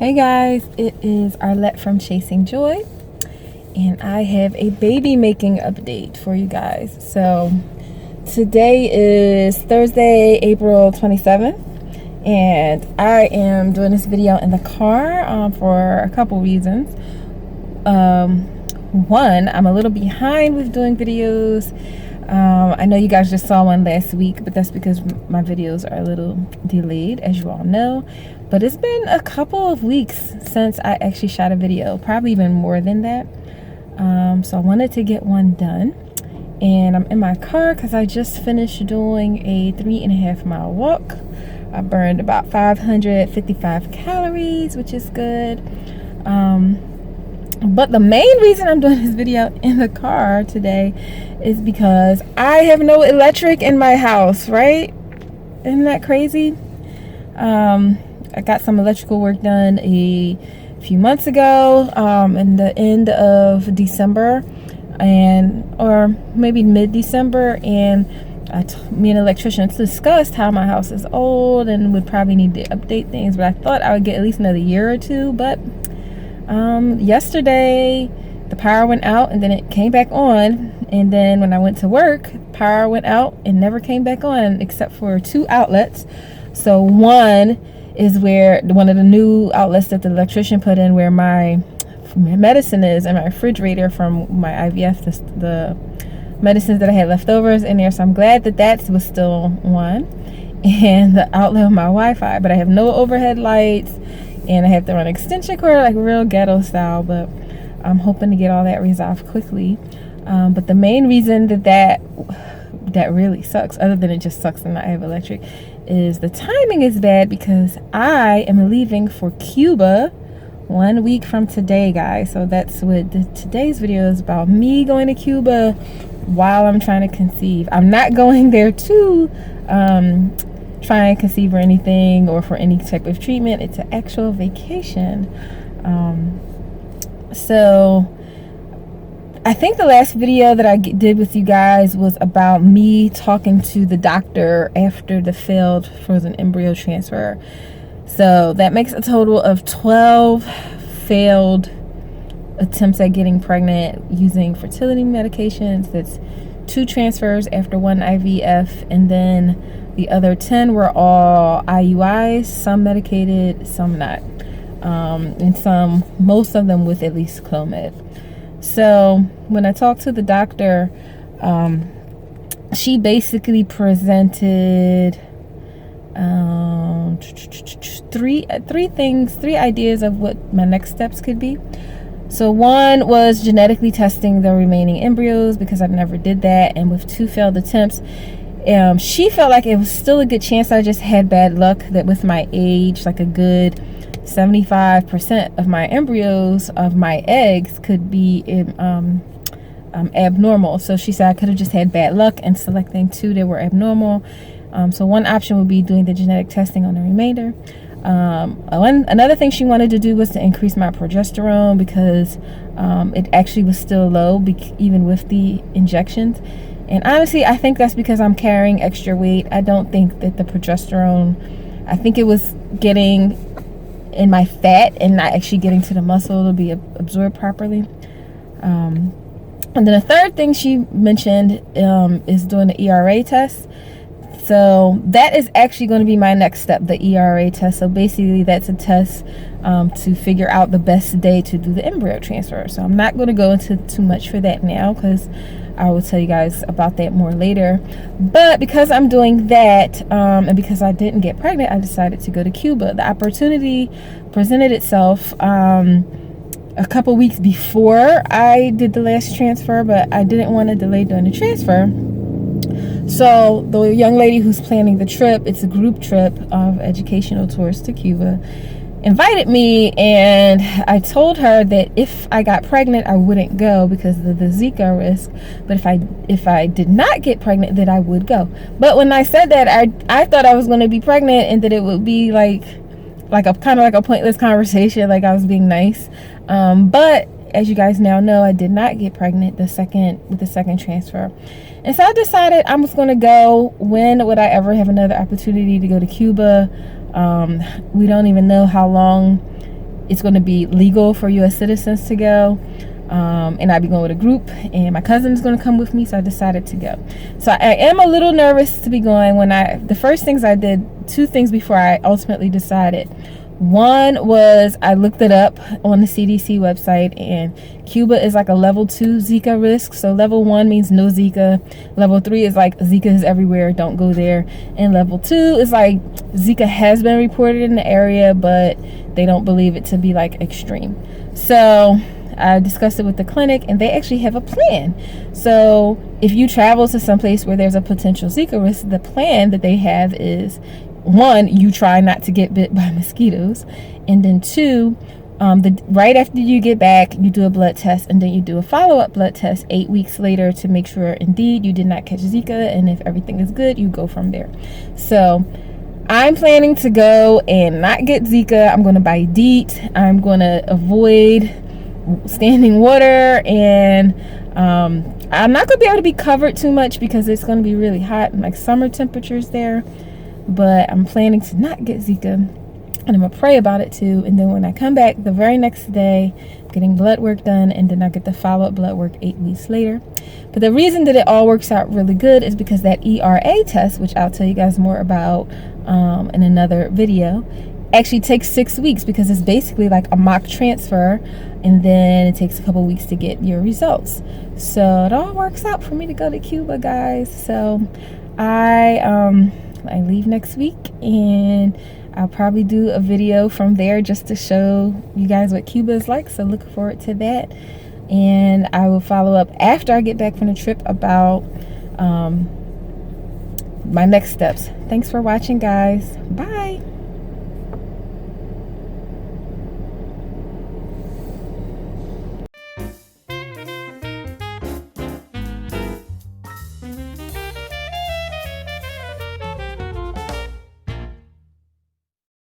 Hey guys, it is Arlette from Chasing Joy, and I have a baby making update for you guys. So today is Thursday, April 27th, and I am doing this video in the car for a couple reasons. One, I'm a little behind with doing videos. I know you guys just saw one last week, but that's because my videos are a little delayed, as you all know. But it's been a couple of weeks since I actually shot a video, probably even more than that. So I wanted to get one done, and I'm in my car because I just finished doing a 3.5 mile walk. I burned about 555 calories, which is good. But the main reason I'm doing this video in the car today is because I have no electric in my house, right? Isn't that crazy? I got some electrical work done a few months ago, in the end of December, or maybe mid-December, and me and the electrician discussed how my house is old and would probably need to update things, but I thought I would get at least another year or two. But yesterday the power went out and then it came back on, and then when I went to work, power went out and never came back on except for 2 outlets. So one is where one of the new outlets that the electrician put in, where my medicine is, and my refrigerator from my IVF, the medicines that I had leftovers in there. So I'm glad that was still on, and the outlet of my Wi-Fi. But I have no overhead lights, and I have to run extension cord, like real ghetto style. But I'm hoping to get all that resolved quickly. But the main reason that really sucks, other than it just sucks to not have electric, is the timing is bad, because I am leaving for Cuba 1 week from today, guys. So that's what today's video is about, me going to Cuba while I'm trying to conceive. I'm not going there to try and conceive or anything, or for any type of treatment. It's an actual vacation. So I think the last video that I did with you guys was about me talking to the doctor after the failed frozen embryo transfer. So that makes a total of 12 failed attempts at getting pregnant using fertility medications. That's 2 transfers after 1 IVF, and then the other 10 were all IUIs, some medicated, some not, and most of them with at least Clomid. So when I talked to the doctor, she basically presented three ideas of what my next steps could be. So one was genetically testing the remaining embryos, because I never did that, and with 2 failed attempts, she felt like it was still a good chance. I just had bad luck that with my age, like a good 75% of my embryos, of my eggs, could be abnormal. So she said I could have just had bad luck in selecting 2 that were abnormal. So one option would be doing the genetic testing on the remainder. Another thing she wanted to do was to increase my progesterone, because it actually was still low, even with the injections. And honestly, I think that's because I'm carrying extra weight. I don't think that the progesterone, I think it was getting in my fat and not actually getting to the muscle to be absorbed properly. And then a third thing she mentioned is doing the ERA test. So that is actually going to be my next step, the ERA test. So basically that's a test to figure out the best day to do the embryo transfer. So I'm not going to go into too much for that now, because I will tell you guys about that more later. But because I'm doing that, and because I didn't get pregnant, I decided to go to Cuba. The opportunity presented itself a couple weeks before I did the last transfer, but I didn't want to delay doing the transfer. So the young lady who's planning the trip, it's a group trip of educational tours to Cuba, invited me, and I told her that if I got pregnant, I wouldn't go because of the Zika risk. But if I did not get pregnant, then I would go. But when I said that, I thought I was going to be pregnant, and that it would be like a kind of like a pointless conversation, like I was being nice. But as you guys now know, I did not get pregnant with the second transfer. And so I decided I was going to go. When would I ever have another opportunity to go to Cuba? We don't even know how long it's going to be legal for U.S. citizens to go. And I'll be going with a group, and my cousin is going to come with me, so I decided to go. So I am a little nervous to be going. The first things I did, 2 things before I ultimately decided. One was I looked it up on the CDC website, and Cuba is like a level 2 Zika risk. So level 1 means no Zika. Level 3 is like Zika is everywhere, don't go there. And level 2 is like Zika has been reported in the area, but they don't believe it to be like extreme. So I discussed it with the clinic, and they actually have a plan. So if you travel to some place where there's a potential Zika risk, the plan that they have is, 1, you try not to get bit by mosquitoes, and then 2, right after you get back, you do a blood test, and then you do a follow-up blood test 8 weeks later to make sure indeed you did not catch Zika, and if everything is good, you go from there. So I'm planning to go and not get Zika. I'm going to buy DEET. I'm going to avoid standing water, and I'm not going to be able to be covered too much because it's going to be really hot and like summer temperatures there. But I'm planning to not get Zika, and I'm going to pray about it too. And then when I come back the very next day, I'm getting blood work done, and then I get the follow-up blood work 8 weeks later. But the reason that it all works out really good is because that ERA test, which I'll tell you guys more about in another video, actually takes 6 weeks, because it's basically like a mock transfer, and then it takes a couple weeks to get your results. So it all works out for me to go to Cuba, guys. So I leave next week, and I'll probably do a video from there just to show you guys what Cuba is like. So look forward to that, and I will follow up after I get back from the trip about my next steps. Thanks for watching, guys. Bye.